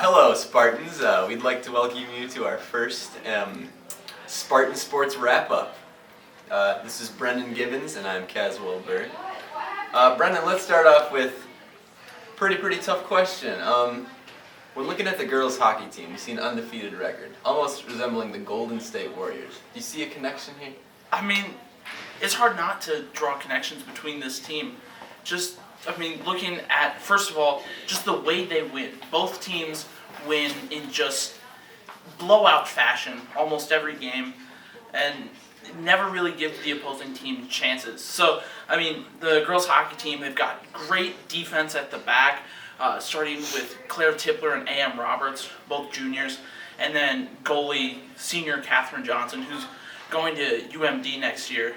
Hello, Spartans. We'd like to welcome you to our first Spartan Sports Wrap-Up. This is Breandan Gibbons, and I'm Caswell Burr. Breandan, let's start off with a pretty tough question. We're looking at the girls' hockey team. We see an undefeated record, almost resembling the Golden State Warriors. Do you see a connection here? I mean, it's hard not to draw connections between this team. Looking at, first of all, just the way they win. Both teams win in just blowout fashion almost every game and never really give the opposing team chances. So, the girls' hockey team, they've got great defense at the back, starting with Claire Tippler and A.M. Roberts, both juniors, and then goalie senior Katherine Johnson, who's going to UMD next year.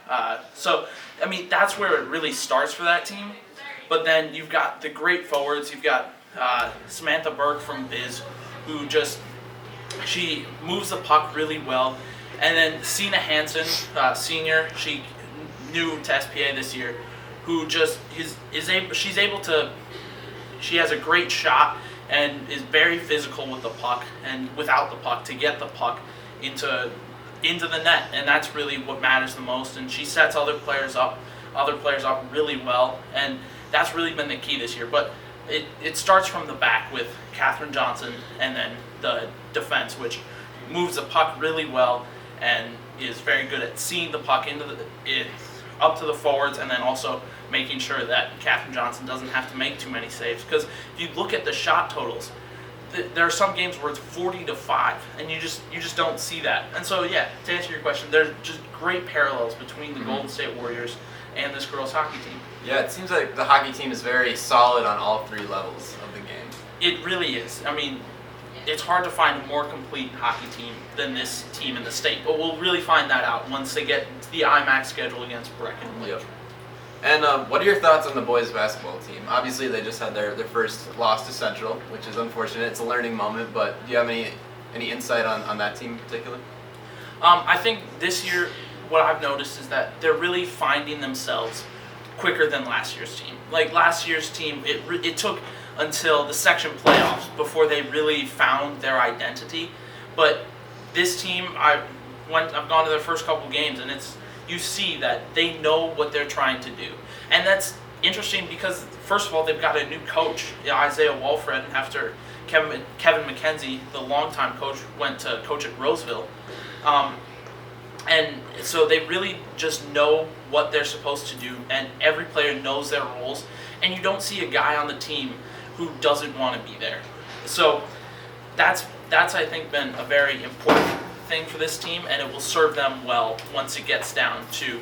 That's where it really starts for that team. But then you've got the great forwards. You've got Samantha Burke from Biz, who she moves the puck really well. And then Sina Hansen, senior, she new to SPA this year, who she has a great shot and is very physical with the puck and without the puck to get the puck into the net, and that's really what matters the most. And she sets other players up really well, and that's really been the key this year. But it starts from the back with Katherine Johnson, and then the defense, which moves the puck really well and is very good at seeing the puck up to the forwards, and then also making sure that Katherine Johnson doesn't have to make too many saves. Because if you look at the shot totals, there are some games where it's 40-5, and you just don't see that. And so, yeah, to answer your question, there's just great parallels between the Golden State Warriors and this girls' hockey team. Yeah, it seems like the hockey team is very solid on all three levels of the game. It really is. It's hard to find a more complete hockey team than this team in the state, but we'll really find that out once they get to the IMAC schedule against Brecken and Lake. Yep. And what are your thoughts on the boys basketball team? Obviously, they just had their first loss to Central, which is unfortunate. It's a learning moment, but do you have any insight on that team in particular? I think this year, what I've noticed is that they're really finding themselves quicker than last year's team. Like last year's team, it took until the section playoffs before they really found their identity. But this team, I've gone to their first couple games, and you see that they know what they're trying to do. And that's interesting because, first of all, they've got a new coach, Isaiah Walfred, after Kevin McKenzie, the longtime coach, went to coach at Roseville. And so they really just know what they're supposed to do, and every player knows their roles, and you don't see a guy on the team who doesn't want to be there. So that's I think been a very important thing for this team, and it will serve them well once it gets down to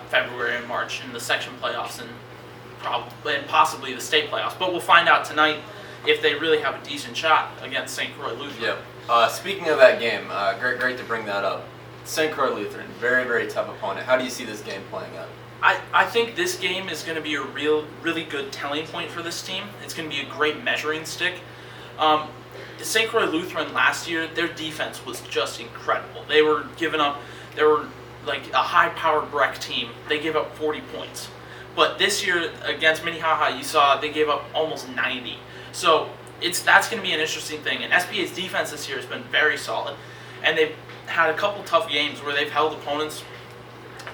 February and March in the section playoffs and possibly the state playoffs. But we'll find out tonight if they really have a decent shot against St. Croix Lutheran. Yep. Speaking of that game, great to bring that up. St. Croix Lutheran, very tough opponent. How do you see this game playing out? I think this game is going to be a really good telling point for this team. It's going to be a great measuring stick. St. Croix Lutheran last year, their defense was just incredible. They were like a high-powered Breck team. They gave up 40 points. But this year against Minnehaha, you saw they gave up almost 90. So that's going to be an interesting thing. And SPA's defense this year has been very solid, and they've had a couple tough games where they've held opponents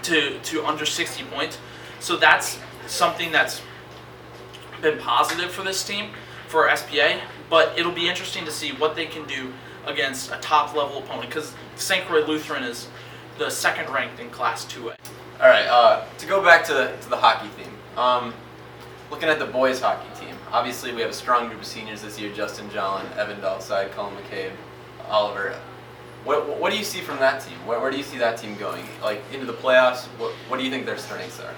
to under 60 points. So that's something that's been positive for this team, for SPA. But it'll be interesting to see what they can do against a top-level opponent, because St. Croix Lutheran is the second ranked in Class 2A. All right, to go back to the hockey theme, looking at the boys' hockey team, obviously we have a strong group of seniors this year: Justin Jolin, Evan Dahlside, Colin McCabe, Oliver. What do you see from that team? Where do you see that team going? Like into the playoffs? What do you think their strengths are?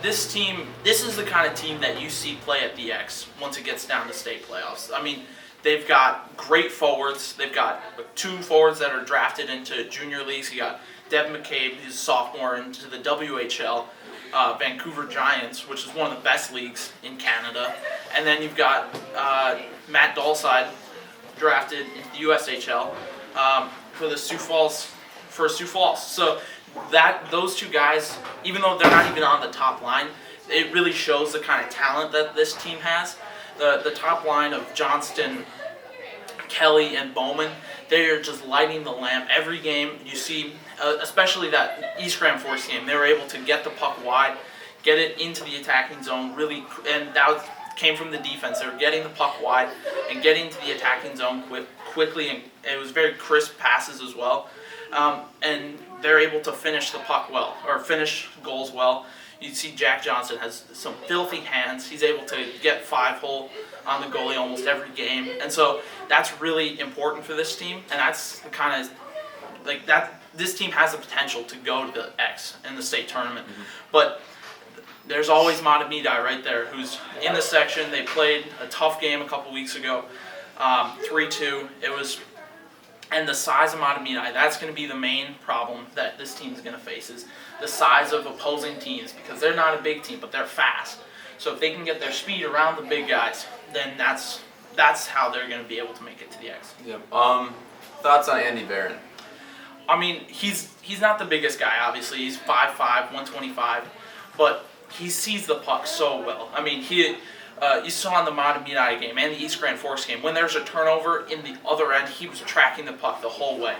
This team, this is the kind of team that you see play at the X once it gets down to state playoffs. They've got great forwards. They've got two forwards that are drafted into junior leagues. You got Deb McCabe, who's a sophomore, into the WHL, Vancouver Giants, which is one of the best leagues in Canada. And then you've got Matt Dahlside, drafted into the USHL. For Sioux Falls. So those two guys, even though they're not even on the top line, it really shows the kind of talent that this team has. the top line of Johnston, Kelly, and Bowman, they are just lighting the lamp every game. You see, especially that East Grand Forks game, they were able to get the puck wide, get it into the attacking zone, really, and that came from the defense. They were getting the puck wide and getting to the attacking zone quickly, and it was very crisp passes as well. And they're able to finish the puck well, or finish goals well. You see Jack Johnson has some filthy hands. He's able to get 5-hole on the goalie almost every game. And so that's really important for this team. And that's the kind of, like, that. This team has the potential to go to the X in the state tournament. Mm-hmm. But there's always Matamidi right there, who's in the section. They played a tough game a couple weeks ago, 3-2. It was, and the size of Matamidi, that's going to be the main problem that this team is going to face, is the size of opposing teams, because they're not a big team, but they're fast. So if they can get their speed around the big guys, then that's how they're going to be able to make it to the X. Yeah. Thoughts on Andy Barron? I mean, he's not the biggest guy, obviously. He's 5'5", 125, but he sees the puck so well. I mean, you saw in the Matamidi game and the East Grand Forks game, when there's a turnover in the other end, he was tracking the puck the whole way.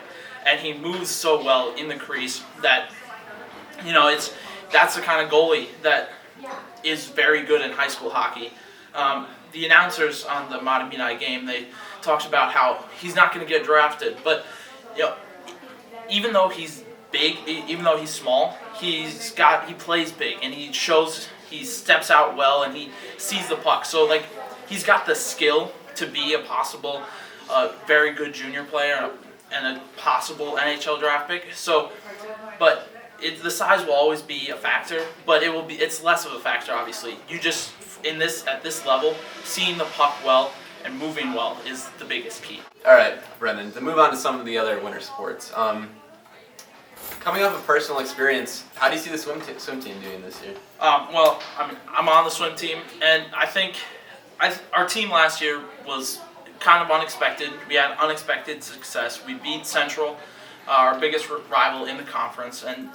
And he moves so well in the crease that, that's the kind of goalie that is very good in high school hockey. The announcers on the Matamidi game, they talked about how he's not going to get drafted, but even though he's big, even though he's small, he plays big, and he steps out well, and he sees the puck. So he's got the skill to be a possible very good junior player and a possible NHL draft pick. So, but the size will always be a factor, but it's less of a factor, obviously. You just at this level, seeing the puck well and moving well is the biggest key. All right, Brendan, to move on to some of the other winter sports. Coming off of personal experience, how do you see the swim team doing this year? Well, I'm on the swim team, and I think our team last year was kind of unexpected. We had unexpected success. We beat Central, our biggest rival in the conference, and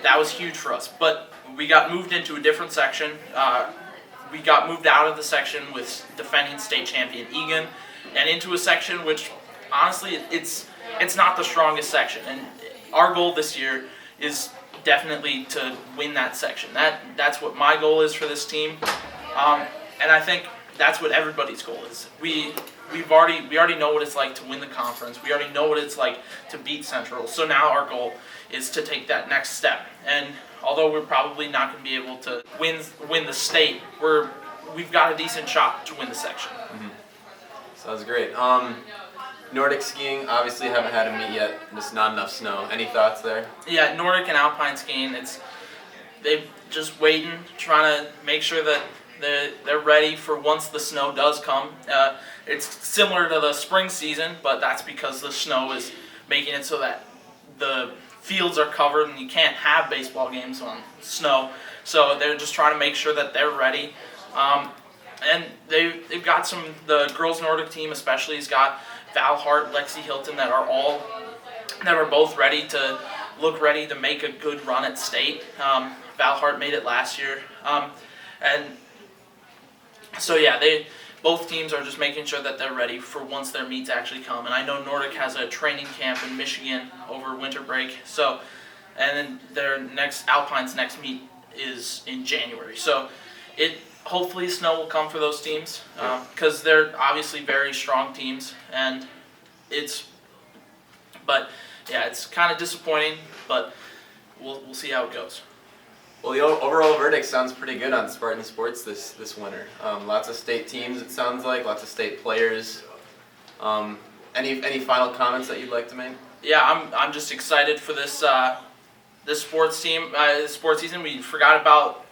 that was huge for us. But we got moved into a different section. We got moved out of the section with defending state champion Egan, and into a section which, honestly, it's not the strongest section. And our goal this year is definitely to win that section. That's what my goal is for this team, and I think that's what everybody's goal is. We already know what it's like to win the conference. We already know what it's like to beat Central. So now our goal is to take that next step. And although we're probably not going to be able to win the state, we've got a decent shot to win the section. Mm-hmm. Sounds great. Nordic skiing, obviously haven't had a meet yet, just not enough snow. Any thoughts there? Yeah, Nordic and Alpine skiing, they're just waiting, trying to make sure that they're ready for once the snow does come. It's similar to the spring season, but that's because the snow is making it so that the fields are covered and you can't have baseball games on snow. So they're just trying to make sure that they're ready. And they've got the girls Nordic team especially has got Val Hart, Lexi Hilton that are both ready to make a good run at state. Val Hart made it last year. And so yeah, both teams are just making sure that they're ready for once their meets actually come. And I know Nordic has a training camp in Michigan over winter break. So, and then Alpine's next meet is in January. So hopefully snow will come for those teams because they're obviously very strong teams, and but yeah, it's kind of disappointing, but we'll see how it goes. Well, the overall verdict sounds pretty good on Spartan Sports this winter. Lots of state teams, it sounds like, lots of state players. Any final comments that you'd like to make? Yeah, I'm just excited for this sports team. Sports season. We forgot about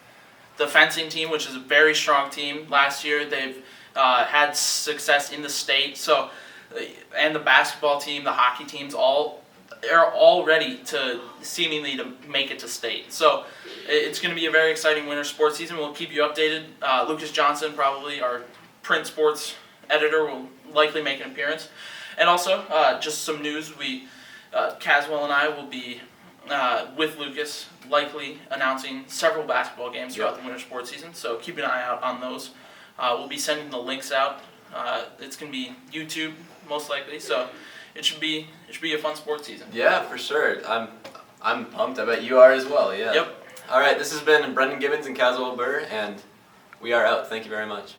the fencing team, which is a very strong team. Last year, they've had success in the state. So, and the basketball team, the hockey teams, are all ready to make it to state. So, it's going to be a very exciting winter sports season. We'll keep you updated. Lucas Johnson, probably our print sports editor, will likely make an appearance. And also, just some news. Caswell and I will be with Lucas, likely announcing several basketball games throughout the winter sports season. So keep an eye out on those. We'll be sending the links out. It's going to be YouTube most likely, so it should be a fun sports season. Yeah, for sure. I'm pumped. I bet you are as well. Yeah. Yep. All right. This has been Breandan Gibbons and Caswell Burr, and we are out. Thank you very much.